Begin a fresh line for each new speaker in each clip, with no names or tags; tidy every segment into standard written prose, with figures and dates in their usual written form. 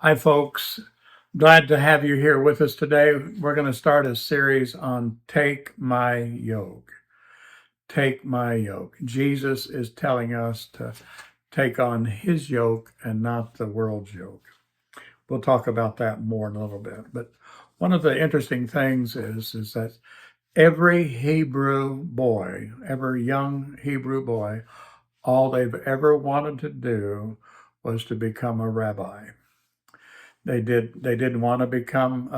Hi, folks. Glad to have you here with us today. We're going to start a series on Take My Yoke. Take my yoke. Jesus is telling us to take on his yoke and not the world's yoke. We'll talk about that more in a little bit. But one of the interesting things is that every Hebrew boy, every young Hebrew boy, all they've ever wanted to do was to become a rabbi. They didn't want to become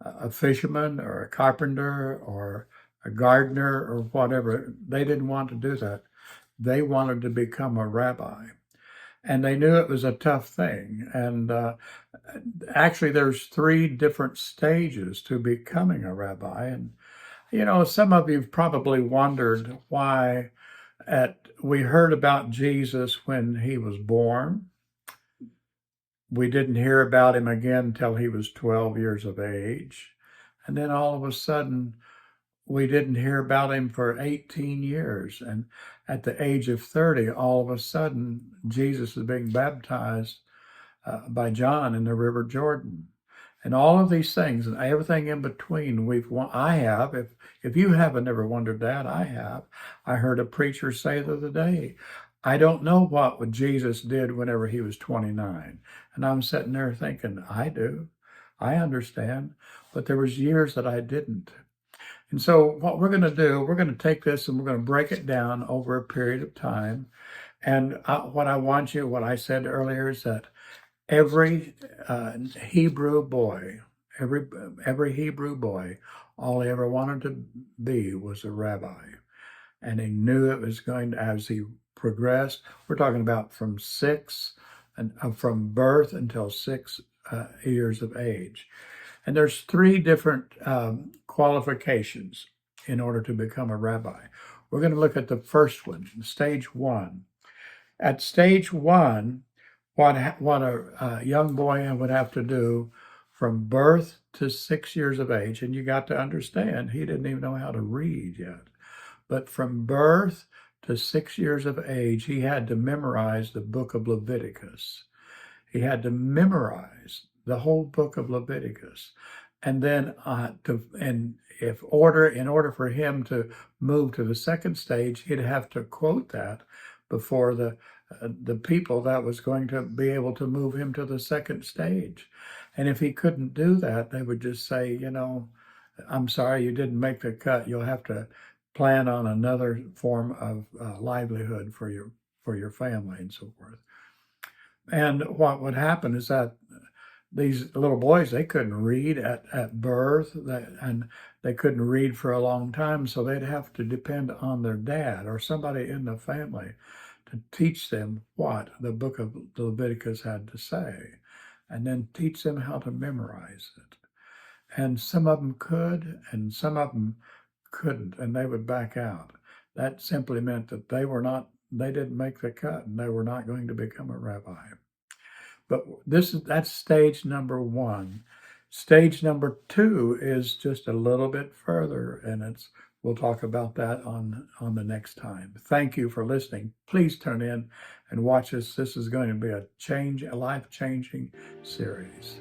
a fisherman or a carpenter or a gardener or whatever. They didn't want to do that. They wanted to become a rabbi, and they knew it was a tough thing. And actually, there's three different stages to becoming a rabbi. And some of you've probably wondered why. We heard about Jesus when he was born. We didn't hear about him again until he was 12 years of age. And then all of a sudden, we didn't hear about him for 18 years. And at the age of 30, all of a sudden, Jesus is being baptized by John in the River Jordan. And all of these things and everything in between, I have. If you haven't ever wondered that, I have. I heard a preacher say the other day, I don't know what Jesus did whenever he was 29. And I'm sitting there thinking, I do. I understand. But there was years that I didn't. And so what we're going to do, we're going to take this and we're going to break it down over a period of time. And what I said earlier is that every Hebrew boy, every Hebrew boy, all he ever wanted to be was a rabbi. And he knew it was going to, as he progressed, we're talking about from from birth until 6 years of age. And there's three different qualifications in order to become a rabbi. We're going to look at the first one, stage one. At stage one, what a young boy would have to do from birth to 6 years of age, and you got to understand, he didn't even know how to read yet. But from birth to 6 years of age, he had to memorize the book of Leviticus. He had to memorize the whole book of Leviticus. And then in order for him to move to the second stage, he'd have to quote that before the people that was going to be able to move him to the second stage. And if he couldn't do that, they would just say, I'm sorry, you didn't make the cut. You'll have to plan on another form of livelihood for your family and so forth. And what would happen is that these little boys, they couldn't read at birth, and they couldn't read for a long time, so they'd have to depend on their dad or somebody in the family to teach them what the book of Leviticus had to say, and then teach them how to memorize it. And some of them could, and some of them couldn't, and they would back out. That simply meant that they didn't make the cut, and they were not going to become a rabbi. But that's stage number one. Stage number two is just a little bit further, and we'll talk about that on the next time. Thank you for listening. Please turn in and watch us. This is going to be a life-changing series.